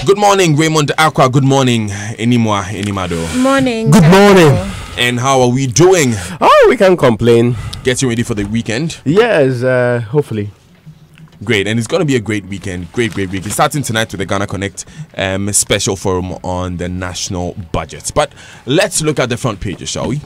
Good morning, Raymond Aqua. Good morning, Inimado. Morning. Good morning. And how are we doing? Oh, we can't complain. Getting ready for the weekend? Yes, hopefully. Great, and it's going to be a great weekend. Great week. It's starting tonight with the Ghana Connect special forum on the national budget. But let's look at the front pages, shall we?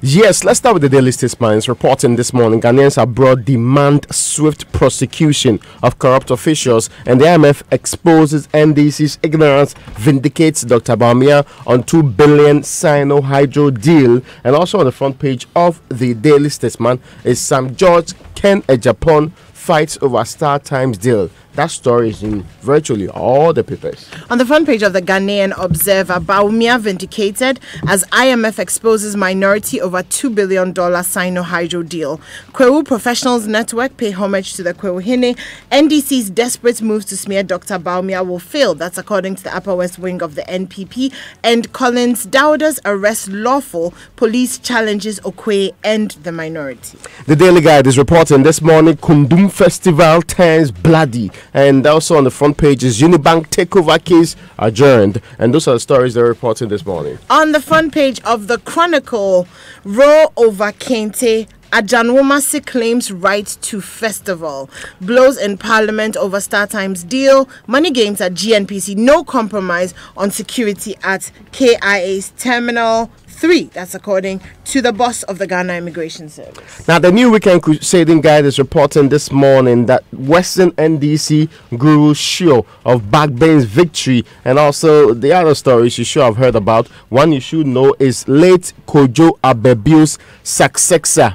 Yes, let's start with the Daily Statesman. It's reporting this morning Ghanaians abroad demand swift prosecution of corrupt officials, and the IMF exposes NDC's ignorance, vindicates Dr. Bawumia on $2 billion Sino-Hydro deal. And also on the front page of the Daily Statesman is Sam George Ken Ejapon fights over Star Times deal. That story is in virtually all the papers. On the front page of the Ghanaian Observer, Bawumia vindicated as IMF exposes minority over $2 billion Sino-Hydro deal. Kwewu Professionals Network pay homage to the Kwewuhene. NDC's desperate moves to smear Dr. Bawumia will fail. That's according to the upper west wing of the NPP. And Collins Dowda's arrest lawful. Police challenges Okwe and the minority. The Daily Guide is reporting this morning Kundum Festival turns bloody. And also on the front page is Unibank takeover case adjourned. And those are the stories they're reporting this morning. On the front page of the Chronicle, row over Kente, Ajanwomasi claims right to festival. Blows in Parliament over Star Times deal. Money games at GNPC. No compromise on security at KIA's Terminal 3. That's according to the boss of the Ghana Immigration Service. Now, the New Weekend Crusading Guide is reporting this morning that Western NDC guru sure of Backbane's victory, and also the other stories you should have heard about. One you should know is late Kojo Abebu's successor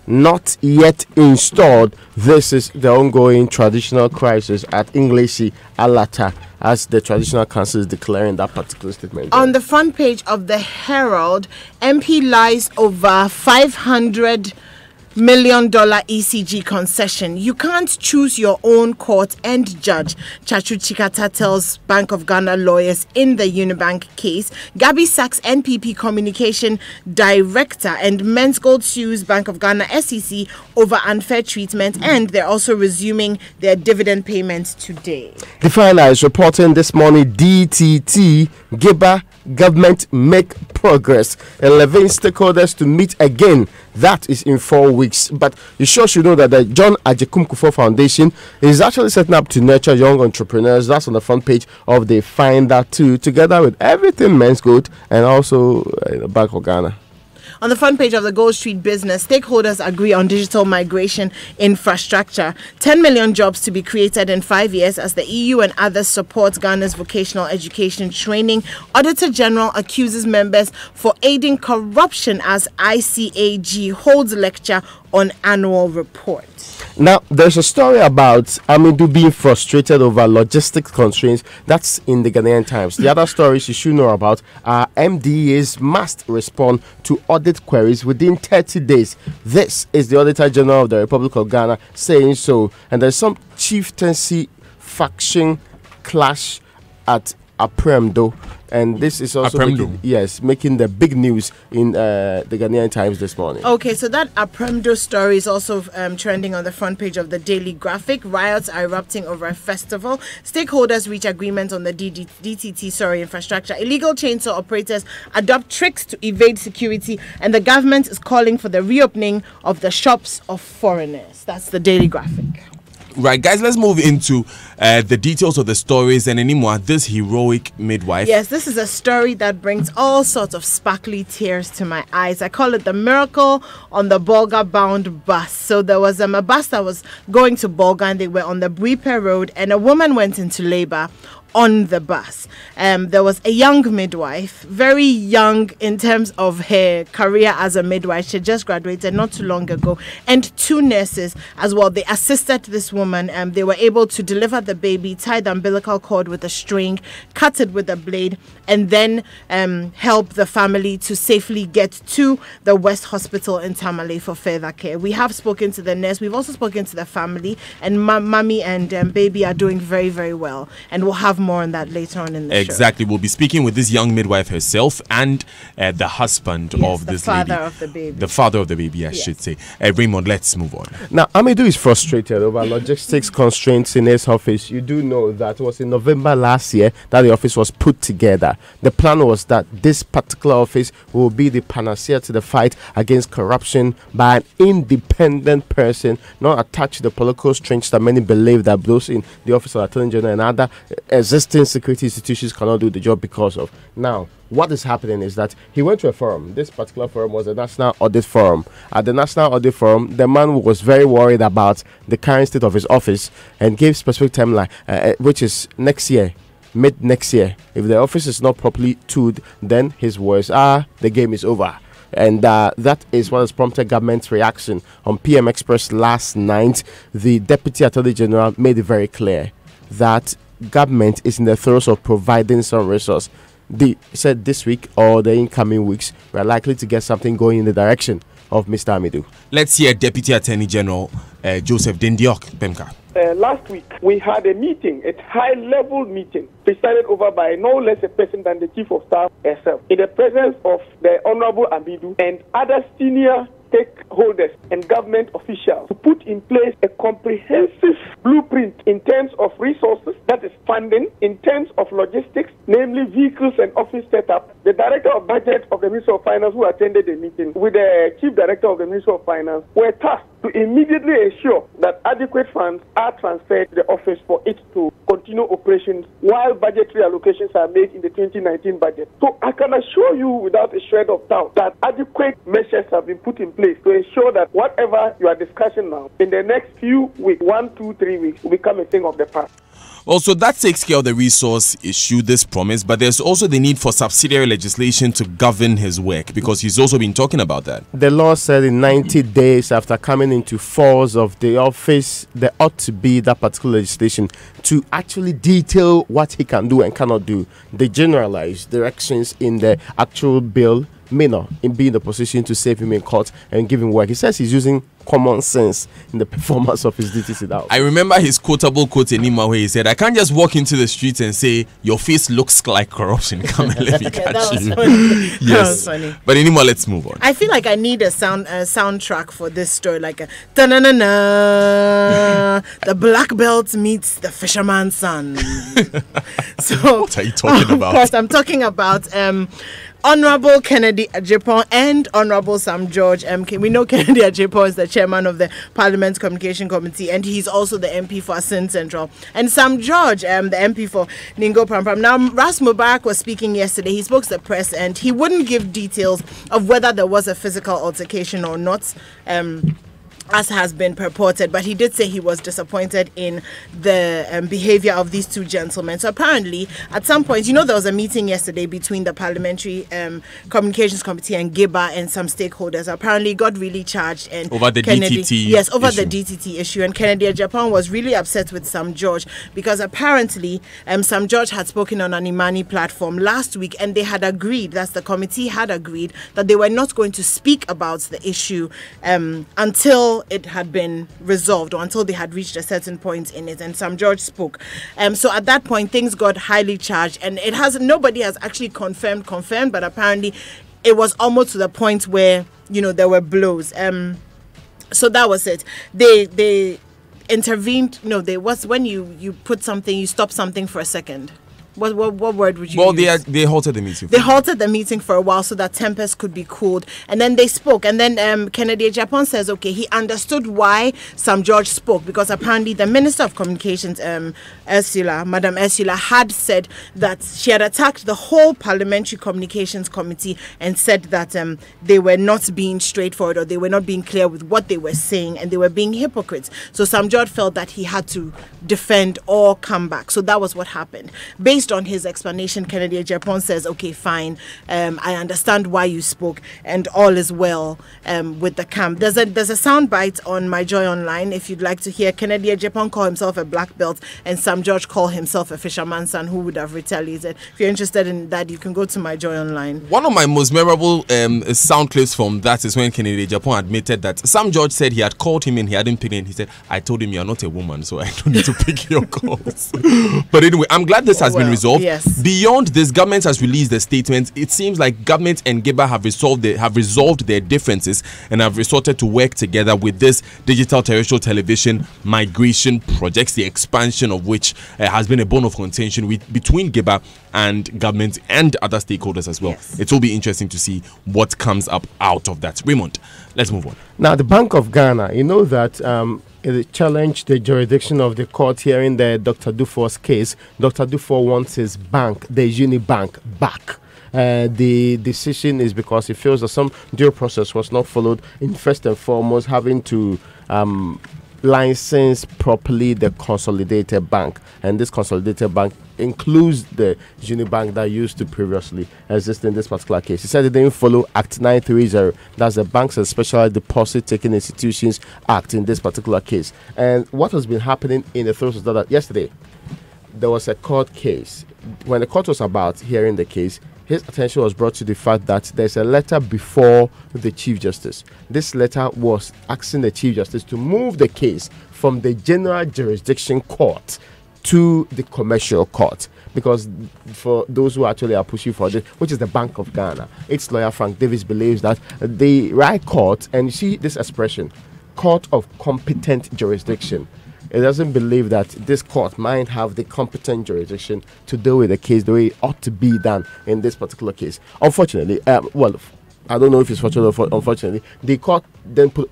not yet installed. This is the ongoing traditional crisis at Ingleshi Alata, as the traditional council is declaring that particular statement. On the front page of the Herald, MP lies over $500 million ECG concession. You can't choose your own court and judge. Chachu Chikata tells Bank of Ghana lawyers in the Unibank case. Gabby Sachs, NPP communication director, and Men's Gold sues Bank of Ghana SEC over unfair treatment, and they're also resuming their dividend payments today. The Filer is reporting this morning DTT Giba government make progress. 11 stakeholders to meet again. That is in 4 weeks. But you sure should know that the John Ajekum Kufuor Foundation is actually setting up to nurture young entrepreneurs. That's on the front page of the Finder too, together with everything Men's Gold and also Bank of Ghana. On the front page of the Gold Street Business, stakeholders agree on digital migration infrastructure. 10 million jobs to be created in 5 years as the EU and others support Ghana's vocational education training. Auditor General accuses members for aiding corruption as ICAG holds lecture on annual report. Now, there's a story about Amidu being frustrated over logistics constraints. That's in the Ghanaian Times. The other stories you should know about are MDAs must respond to audit queries within 30 days. This is the Auditor General of the Republic of Ghana saying so. And there's some chieftaincy faction clash at Apremdo. And this is also making the big news in the Ghanaian Times this morning. Okay, so that Apremdo story is also trending on the front page of the Daily Graphic. Riots are erupting over a festival. Stakeholders reach agreement on the DTT infrastructure. Illegal chainsaw operators adopt tricks to evade security, and the government is calling for the reopening of the shops of foreigners. That's the Daily Graphic. Right, guys, let's move into the details of the stories. And anymore, this heroic midwife. Yes, this is a story that brings all sorts of sparkly tears to my eyes. I call it the miracle on the Bolga-bound bus. So there was a bus that was going to Bolga, and they were on the Buipe Road, and a woman went into labor on the bus. There was a young midwife, very young in terms of her career as a midwife. She just graduated not too long ago, and 2 nurses as well. They assisted this woman, and they were able to deliver the baby, tie the umbilical cord with a string, cut it with a blade, and then help the family to safely get to the West Hospital in Tamale for further care. We have spoken to the nurse. We've also spoken to the family, and mommy and baby are doing very, very well, and we'll have have more on that later on in the show. Exactly. We'll be speaking with this young midwife herself and the husband of this lady. The father of the baby. The father of the baby, I should say. Raymond, let's move on. Now, Amidu is frustrated over logistics constraints in his office. You do know that it was in November last year that the office was put together. The plan was that this particular office will be the panacea to the fight against corruption by an independent person, not attached to the political strings that many believe that those in the office of Attorney General and other existing security institutions cannot do the job because of. Now, what is happening is that he went to a forum. This particular forum was the National Audit Forum. At the National Audit Forum, the man was very worried about the current state of his office and gave specific timeline, which is next year, mid next year. If the office is not properly tooled, then his words are the game is over. And that is what has prompted government's reaction. On PM Express last night, the Deputy Attorney General made it very clear that government is in the throes of providing some resource. They said this week or the incoming weeks, we are likely to get something going in the direction of Mr. Amidu. Let's hear Deputy Attorney General Joseph Dendiok Bemka. Last week, we had a meeting, a high-level meeting, presided over by no less a person than the Chief of Staff herself, in the presence of the Honorable Amidu and other senior stakeholders and government officials to put in place a comprehensive blueprint in terms of resources, that is funding, in terms of logistics, namely vehicles and office setup. The Director of Budget of the Ministry of Finance, who attended the meeting with the Chief Director of the Ministry of Finance, were tasked to immediately ensure that adequate funds are transferred to the office for it to continue operations while budgetary allocations are made in the 2019 budget. So I can assure you without a shred of doubt that adequate measures have been put in place to ensure that whatever you are discussing now, in the next few weeks, 1, 2, 3 weeks, will become a thing of the past. Also, that takes care of the resource issue, this promise, but there's also the need for subsidiary legislation to govern his work, because he's also been talking about that. The law said in 90 days after coming into force of the office, there ought to be that particular legislation to actually detail what he can do and cannot do. The generalized directions in the actual bill may not be in the position to save him in court and give him work. He says he's using common sense in the performance of his duties in that. I remember his quotable quote in Nima where he said, I can't just walk into the streets and say, your face looks like corruption. Come and let me catch you. Funny. Yes. That was funny. But anymore, let's move on. I feel like I need a soundtrack for this story, like a ta-na-na-na, the black belt meets the fisherman's son. So what are you talking about? Of course, I'm talking about Honorable Kennedy Agyapong and Honorable Sam George MK. We know Kennedy Agyapong is the chairman of the Parliament's Communication Committee, and he's also the MP for Asin Central. And Sam George, the MP for Ningo Prampram. Now, Ras Mubarak was speaking yesterday. He spoke to the press, and he wouldn't give details of whether there was a physical altercation or not, as has been purported, but he did say he was disappointed in the behavior of these two gentlemen. So apparently, at some point, there was a meeting yesterday between the Parliamentary Communications Committee and GIBA and some stakeholders. Apparently, got really charged and over the Kennedy, DTT yes, over issue. the DTT issue. And Kennedy Agyapong was really upset with Sam George because apparently Sam George had spoken on an Imani platform last week, and they had agreed, that's the committee had agreed, that they were not going to speak about the issue until it had been resolved or until they had reached a certain point in it. And Sam George spoke. So at that point, things got highly charged, and nobody has actually confirmed, but apparently it was almost to the point where there were blows. So that was it. They intervened. When you put something, you stop something for a second. What word would you use? Well, they halted the meeting. They halted the meeting for a while so that tempers could be cooled. And then they spoke. And then Kennedy Agyapong says, okay, he understood why Sam George spoke, because apparently the Minister of Communications, Madam Ursula, had said that she had attacked the whole Parliamentary Communications Committee and said that they were not being straightforward, or they were not being clear with what they were saying, and they were being hypocrites. So Sam George felt that he had to defend or come back. So that was what happened. Based based on his explanation, Kennedy Japan says, okay, fine, I understand why you spoke, and all is well with the camp. There's a sound bite on My Joy Online if you'd like to hear Kennedy Japan call himself a black belt and Sam George call himself a fisherman's son who would have retaliated. If you're interested in that, you can go to My Joy Online. One of my most memorable sound clips from that is when Kennedy Japan admitted that Sam George said he had called him and he hadn't picked it. He said, I told him you're not a woman, so I don't need to pick your calls. But anyway, I'm glad this has been resolved. Yes. Beyond this, government has released a statement. It seems like government and GIBA have resolved their differences and have resorted to work together with this digital terrestrial television migration projects, the expansion of which has been a bone of contention between GIBA and government and other stakeholders as well. Yes. It will be interesting to see what comes up out of that. Raymond, let's move on. Now, the Bank of Ghana, you know that it challenged the jurisdiction of the court hearing the Dr. Dufour's case. Dr. Dufour wants his bank, the Unibank, back. The decision is because he feels that some due process was not followed in first and foremost having to license properly the consolidated bank, and this consolidated bank includes the Unibank that used to previously exist in this particular case. He said it didn't follow Act 930, that's the Banks and Special Deposit Taking Institutions Act in this particular case. And what has been happening in the throes of that, yesterday there was a court case. When the court was about hearing the case, his attention was brought to the fact that there's a letter before the Chief Justice. This letter was asking the Chief Justice to move the case from the General Jurisdiction Court to the Commercial Court, because for those who actually are pushing for this, which is the Bank of Ghana, its lawyer Frank Davis believes that the right court, and you see this expression, court of competent jurisdiction, it doesn't believe that this court might have the competent jurisdiction to deal with the case the way it ought to be done in this particular case. Unfortunately, I don't know if it's fortunate or unfortunately, the court then put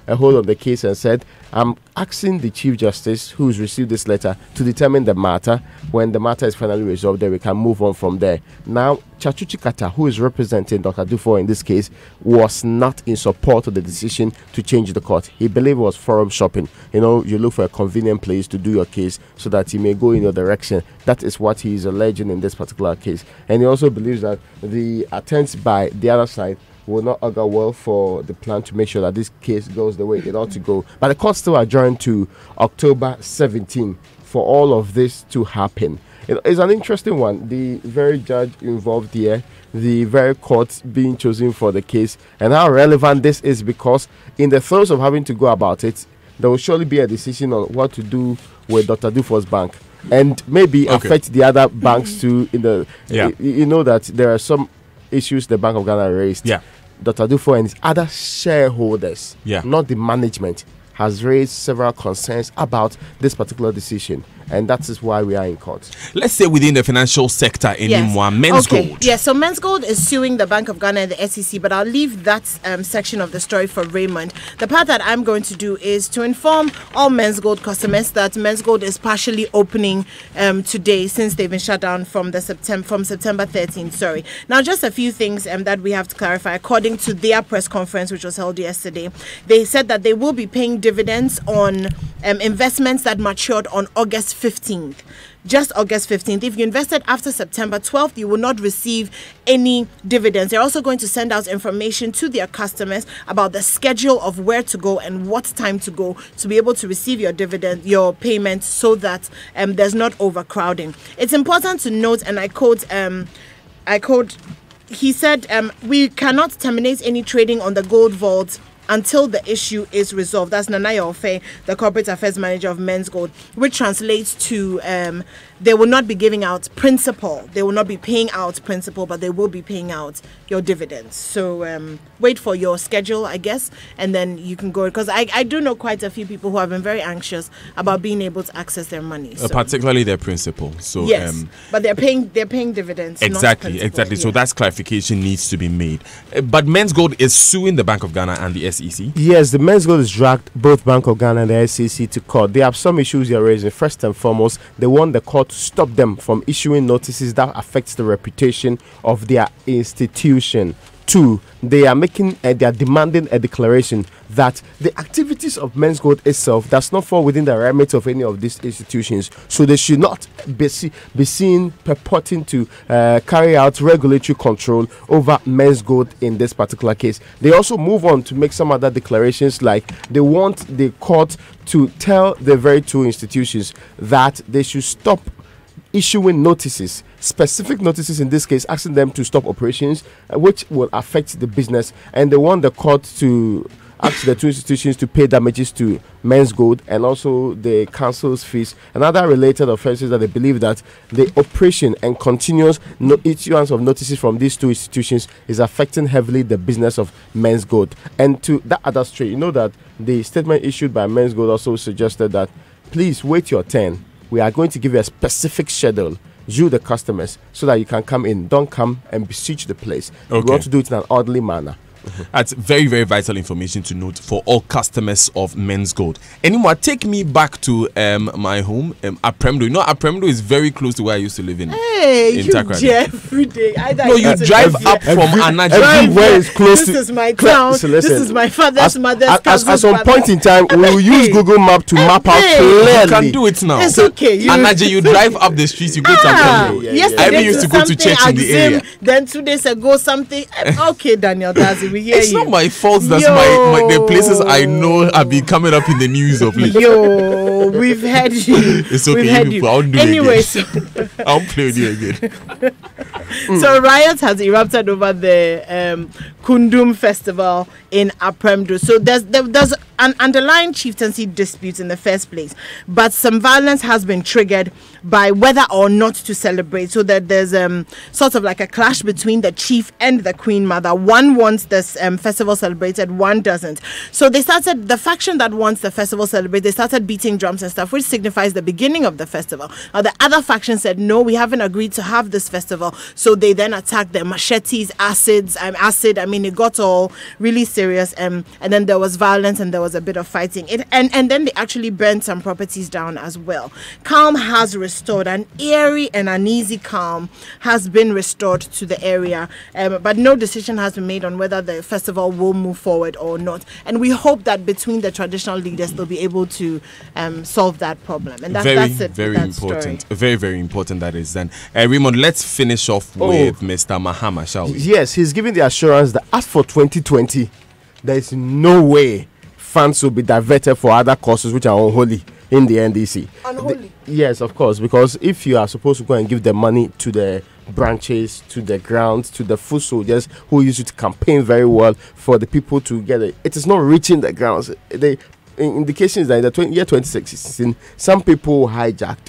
a hold on the case and said, I'm asking the Chief Justice who's received this letter to determine the matter. When the matter is finally resolved, then we can move on from there. Now, Chachuchi Kata, who is representing Dr. Dufour in this case, was not in support of the decision to change the court. He believed it was forum shopping. You know, you look for a convenient place to do your case so that you may go in your direction. That is what he is alleging in this particular case. And he also believes that the attempts by the other side will not augur well for the plan to make sure that this case goes the way it ought to go. But the court still adjourned to October 17 for all of this to happen. It's an interesting one. The very judge involved here, the very court being chosen for the case, and how relevant this is, because in the throes of having to go about it, there will surely be a decision on what to do with Dr. Dufour's bank, and maybe affect the other banks too. You know that there are some issues the Bank of Ghana raised. Dr. Dufour and his other shareholders, not the management, has raised several concerns about this particular decision, and that is why we are in court. Let's say within the financial sector in Imwa, Men's Gold. Yes, so Men's Gold is suing the Bank of Ghana and the SEC, but I'll leave that section of the story for Raymond. The part that I'm going to do is to inform all Men's Gold customers that Men's Gold is partially opening today, since they've been shut down from September 13th. Sorry. Now, just a few things that we have to clarify. According to their press conference, which was held yesterday, they said that they will be paying dividends on investments that matured on August 15th. Just August 15th. If you invested after September 12th, you will not receive any dividends. They're also going to send out information to their customers about the schedule of where to go and what time to go to be able to receive your dividend, your payment, so that there's not overcrowding. It's important to note, and I quote, he said, we cannot terminate any trading on the gold vault until the issue is resolved. That's Nanaya Ofe, the corporate affairs manager of Men's Gold, which translates to they will not be giving out principal. They will not be paying out principal, but they will be paying out your dividends. So wait for your schedule, I guess, and then you can go. Because I do know quite a few people who have been very anxious about being able to access their money. So. Particularly their principal. So yes, but they're paying dividends. Exactly. So that's clarification needs to be made. But Men's Gold is suing the Bank of Ghana and the SEC. Yes, the Men's Gold has dragged both Bank of Ghana and the SEC to court. They have some issues they are raising. First and foremost, they want the court to stop them from issuing notices that affects the reputation of their institution. Two, they are demanding a declaration that the activities of Men's Gold itself does not fall within the remit of any of these institutions. So they should not be seen purporting to carry out regulatory control over Men's Gold in this particular case. They also move on to make some other declarations, like they want the court to tell the very two institutions that they should stop issuing notices, specific notices in this case, asking them to stop operations, which will affect the business. And they want the court to ask the two institutions to pay damages to Men's Gold and also the council's fees and other related offences that they believe that the operation and continuous issuance of notices from these two institutions is affecting heavily the business of Men's Gold. And to that other straight, you know that the statement issued by Men's Gold also suggested that please wait your turn. We are going to give you a specific schedule, you the customers, so that you can come in. Don't come and besiege the place. We want to do it in an orderly manner. That's very, very vital information to note for all customers of Men's Gold. Anymore, take me back to my home, Apremdo. You know, Apremdo is very close to where I used to live in. Hey, in you Takrady. every day. No, you drive up from Anaji. Everywhere is close this to. is my town. So this listen, is my father's mother's cousin's at some brother. point in time, we will use Google Map to map out Hey. clearly. You can do it now. It's okay. Anaji, you drive up the streets, you go to Apremdo. Yesterday I even used to go to church in the area. Then 2 days ago, something. Okay, Daniel Dazi, we hear It's you. not my fault that the places I know have been coming up in the news of late. Yo, we've had you. It's okay, We've had you people, I won't do it anyway, again. I won't play with you again. so riots has erupted over the Kundum festival in Apremdo. So there's an underlying chieftaincy dispute in the first place, but some violence has been triggered by whether or not to celebrate. So that there's sort of like a clash between the chief and the queen mother. One wants this festival celebrated, one doesn't. So they started, the faction that wants the festival celebrated, they started beating drums and stuff, which signifies the beginning of the festival. Now the other faction said, no, we haven't agreed to have this festival. So they then attacked the machetes, acid. I mean, it got all really serious. And then there was violence and there was a bit of fighting. And then they actually burned some properties down as well. Calm has restored. An eerie and uneasy calm has been restored to the area. But no decision has been made on whether the festival will move forward or not. And we hope that between the traditional leaders, they'll be able to solve that problem. And that's it. Very that important. Story. Very, very important that is then. Raymond, let's finish off with Mr. Mahama, shall we? Yes, he's giving the assurance that as for 2020, there is no way funds will be diverted for other causes which are unholy in the NDC. Unholy? Yes, of course, because if you are supposed to go and give the money to the branches, to the grounds, to the foot soldiers who used to campaign very well for the people to get it, it is not reaching the grounds. The indication is that in the year 2016, some people hijacked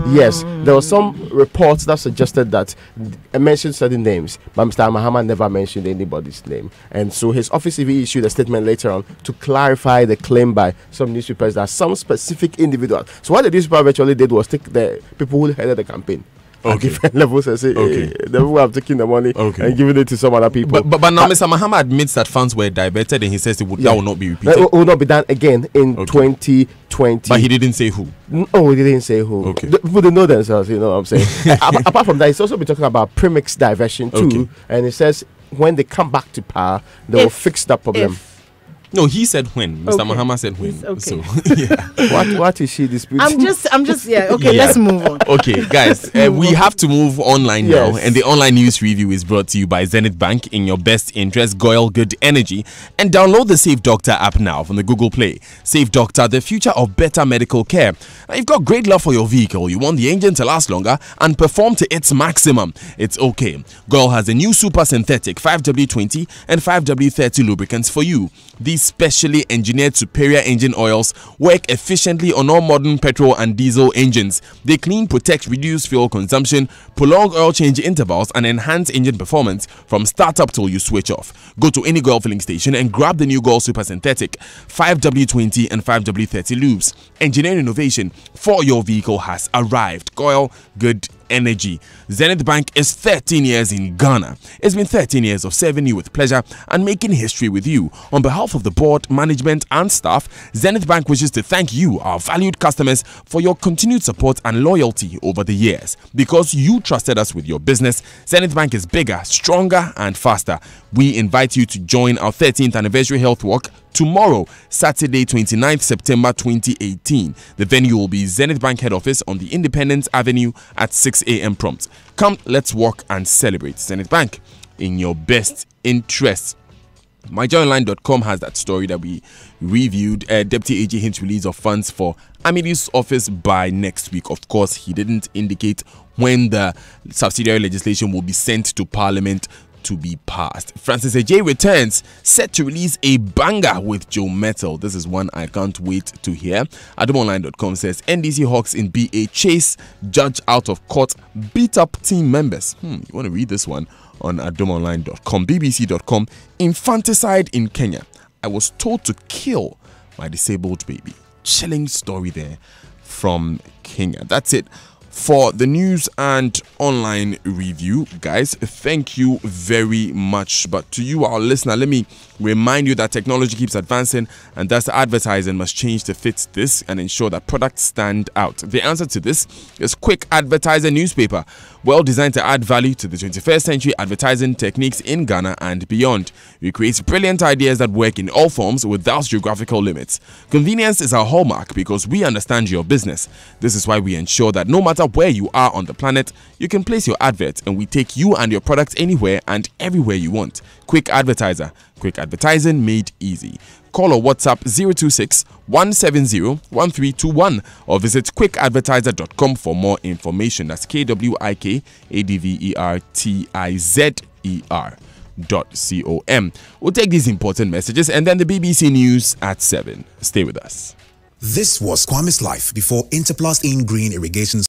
yes, there were some reports that suggested that I mentioned certain names, but Mr. Mahama never mentioned anybody's name. And so his office even issued a statement later on to clarify the claim by some newspapers that some specific individual. So what the newspaper virtually did was take the people who headed the campaign at different levels and say, hey, the people have taken the money and given it to some other people. But now Mr. Mahama admits that funds were diverted and he says that will not be repeated. It will not be done again in 2020. But he didn't say who. No, he didn't say who. People don't know themselves, you know what I'm saying. Apart from that, he's also been talking about premix diversion too. And he says when they come back to power, they will fix that problem. No, he said when. Mr. Mahama said when. So, what is she disputing? I'm just let's move on. Okay, guys, we have to move online now. And the online news review is brought to you by Zenith Bank in your best interest, Goyle Good Energy. And download the Safe Doctor app now from the Google Play. Safe Doctor, the future of better medical care. Now, you've got great love for your vehicle. You want the engine to last longer and perform to its maximum. It's okay. Goyle has a new super synthetic 5W20 and 5W30 lubricants for you. These specially engineered superior engine oils work efficiently on all modern petrol and diesel engines. They clean, protect, reduce fuel consumption, prolong oil change intervals, and enhance engine performance from startup till you switch off. Go to any Goyle filling station and grab the new Goyle Super Synthetic 5W20 and 5W30 lubes. Engineering innovation for your vehicle has arrived. Goyle Good energy. Zenith Bank is 13 years in Ghana. It's been 13 years of serving you with pleasure and making history with you. On behalf of the board, management and staff, Zenith Bank wishes to thank you, our valued customers, for your continued support and loyalty over the years. Because you trusted us with your business, Zenith Bank is bigger, stronger and faster. We invite you to join our 13th anniversary health walk tomorrow, Saturday 29th September 2018. The venue will be Zenith Bank head office on the Independence Avenue at 6 a.m. prompt. Come, let's walk and celebrate Zenith Bank in your best interest. MyJoyOnline.com has that story that we reviewed. Deputy AG hints release of funds for Amidi's office by next week. Of course, he didn't indicate when the subsidiary legislation will be sent to Parliament to be passed. Francis Ajay returns, set to release a banger with Joe Mettle. This is one I can't wait to hear. AdomOnline.com says NDC Hawks in BA chase judge out of court, beat up team members. You want to read this one on AdomOnline.com. BBC.com, infanticide in Kenya. I was told to kill my disabled baby. Chilling story there from Kenya. That's it for the news and online review, guys. Thank you very much. But to you, our listener, let me remind you that technology keeps advancing, and thus advertising must change to fit this and ensure that products stand out. The answer to this is Quick Advertiser newspaper, well designed to add value to the 21st century advertising techniques in Ghana and beyond. We create brilliant ideas that work in all forms without geographical limits. Convenience is our hallmark because we understand your business. This is why we ensure that no matter where you are on the planet, you can place your advert, and we take you and your products anywhere and everywhere you want. Quick Advertiser. Quick advertising made easy. Call or WhatsApp 026 170 1321 or visit quickadvertiser.com for more information. That's KWIKADVERTIZER.com. We'll take these important messages and then the BBC News at 7. Stay with us. This was Kwame's Life before Interplast in Green Irrigation